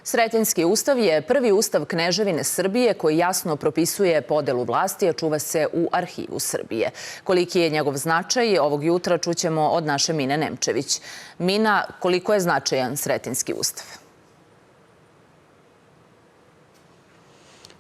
Sretenjski ustav je prvi ustav Kneževine Srbije koji jasno propisuje podelu vlasti, a čuva se u Arhivu Srbije. Koliki je njegov značaj, ovog jutra čućemo od naše Mine Nemčević. Mina, koliko je značajan Sretenjski ustav?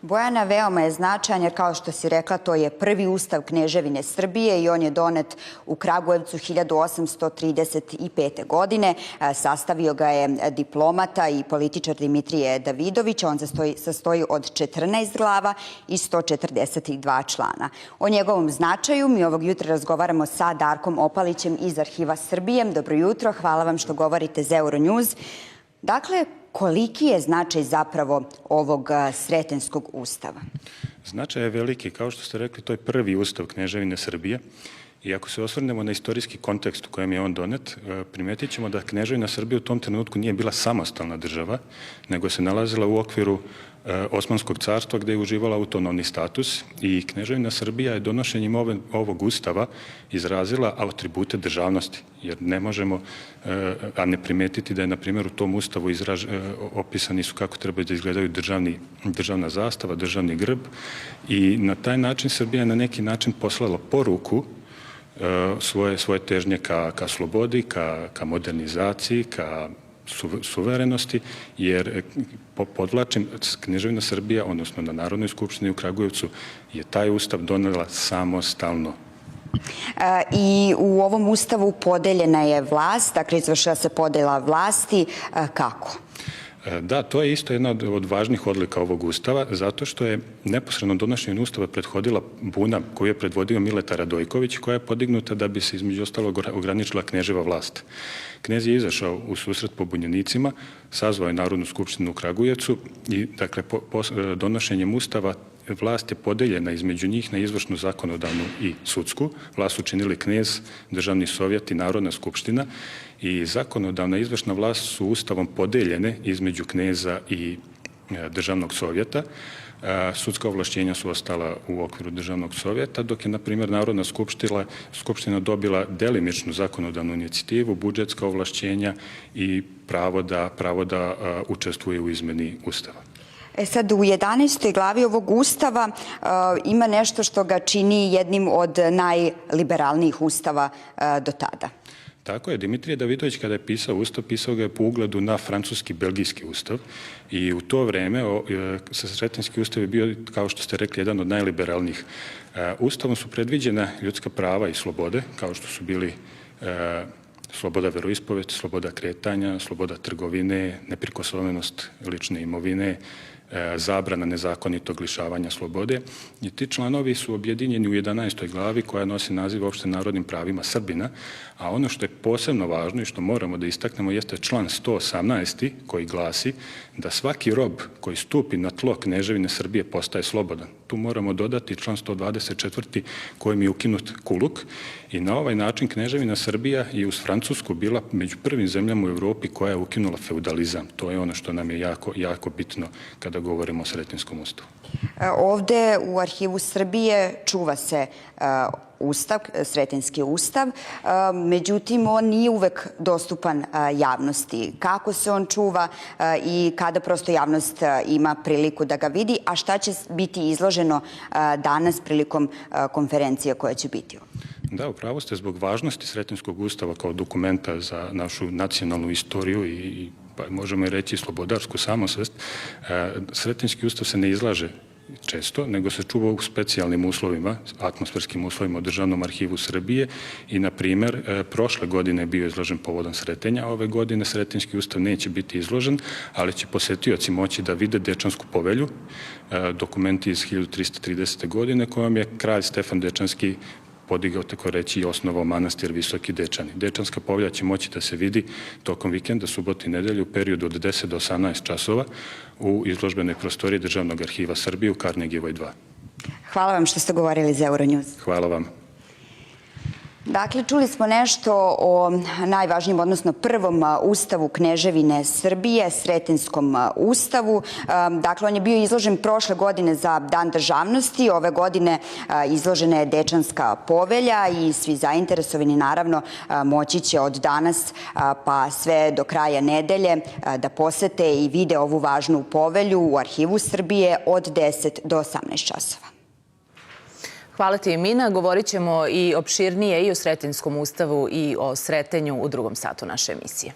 Bojana, veoma je značajan jer, kao što si rekla, to je prvi ustav Kneževine Srbije i on je donet u Kragujevcu 1835. godine. Sastavio ga je diplomata i političar Dimitrije Davidović. On sastoji od 14 glava i 142 člana. O njegovom značaju mi ovog jutra razgovaramo sa Darkom Opalićem iz Arhiva Srbije. Dobro jutro, hvala vam što govorite za Euronews. Dakle, koliki je značaj zapravo ovog Sretenjskog ustava? Značaj je veliki. Kao što ste rekli, to je prvi ustav Kneževine Srbije. I ako se osvrnemo na istorijski kontekst u kojem je on donet, primetit ćemo da Kneževina Srbije u tom trenutku nije bila samostalna država, nego se nalazila u okviru Osmanskog carstva gde je uživala autonomni status i Kneževina Srbija je donošenjem ovog ustava izrazila atribute državnosti, jer ne možemo a ne primetiti da je, na primjer, u tom ustavu opisani su kako treba da izgledaju državna zastava, državni grb i na taj način Srbija je na neki način poslala poruku svoje težnje ka slobodi, ka modernizaciji, ka suverenosti, jer podvlačim, Kneževina Srbija, odnosno na Narodnoj skupštini u Kragujevcu, je taj ustav donela samostalno. I u ovom ustavu podeljena je vlast, dakle izvršila se podela vlasti. Kako? Da, to je isto jedna od važnih odlika ovog ustava, zato što je neposredno donošenju ustava prethodila buna koju je predvodio Mileta Radojković, koja je podignuta da bi se između ostalog ograničila kneževa vlast. Knez je izašao u susret pobunjenicima, sazvao je Narodnu skupštinu u Kragujevcu i, dakle, donošenjem ustava vlast je podeljena između njih na izvršnu, zakonodavnu i sudsku. Vlast su činili knez, državni sovjet i Narodna skupština i zakonodavna i izvršna vlast su ustavom podeljene između kneza i državnog sovjeta. Sudska ovlašćenja su ostala u okviru državnog sovjeta, dok je, na primjer, Narodna skupština dobila delimičnu zakonodavnu inicijativu, budžetska ovlašćenja i pravo da učestvuje u izmeni ustava. Sad, u 11. glavi ovog ustava ima nešto što ga čini jednim od najliberalnijih ustava do tada. Tako je. Dimitrije Davidović, kada je pisao ustav, pisao ga je po ugledu na francuski-belgijski ustav i u to vreme Sretenjski ustav je bio, kao što ste rekli, jedan od najliberalnijih. Ustavom su predviđena ljudska prava i slobode, kao što su bili sloboda veroispovesti, sloboda kretanja, sloboda trgovine, neprikosnovenost lične imovine, zabrana nezakonitog lišavanja slobode. I ti članovi su objedinjeni u 11. glavi koja nosi naziv Opšte narodnim pravima Srbina, a ono što je posebno važno i što moramo da istaknemo jeste član 118. koji glasi da svaki rob koji stupi na tlo Kneževine Srbije postaje slobodan. Tu moramo dodati član 124. kojim je ukinut kuluk i na ovaj način Kneževina Srbija je uz Francusku bila među prvim zemljama u Evropi koja je ukinula feudalizam. To je ono što nam je jako bitno kada govorimo o Sretenjskom ustavu. Ovde u Arhivu Srbije čuva se ustav, Sretenjski ustav, međutim on nije uvek dostupan javnosti. Kako se on čuva i kada prosto javnost ima priliku da ga vidi, a šta će biti izloženo danas prilikom konferencije koja će biti? Da, upravo ste, zbog važnosti Sretenjskog ustava kao dokumenta za našu nacionalnu istoriju i pa možemo i reći slobodarsku samosvest, Sretenjski ustav se ne izlaže često, nego se čuva u specijalnim uslovima, atmosferskim uslovima u Državnom arhivu Srbije i, na primjer, prošle godine je bio izložen povodom Sretenja, a ove godine Sretenjski ustav neće biti izložen, ali će posetioci moći da vide Dečansku povelju, dokumenti iz 1330. godine kojom je kralj Stefan Dečanski podigao, tako reći, i osnovao manastir Visoki Dečani. Dečanska povelja će moći da se vidi tokom vikenda, subote i nedelje u periodu od 10 do 18 časova u izložbenoj prostoriji Državnog arhiva Srbije u Karnegijevoj 2. Hvala vam što ste govorili za Euronews. Hvala vam. Dakle, čuli smo nešto o najvažnijem, odnosno prvom ustavu Kneževine Srbije, Sretinskom ustavu. Dakle, on je bio izložen prošle godine za Dan državnosti. Ove godine izložena je Dečanska povelja i svi zainteresovani, naravno, moći će od danas pa sve do kraja nedelje da posete i vide ovu važnu povelju u Arhivu Srbije od 10 do 18 časova. Hvala ti, Mina. Govorit ćemo i opširnije i o Sretinskom ustavu i o Sretenju u drugom satu naše emisije.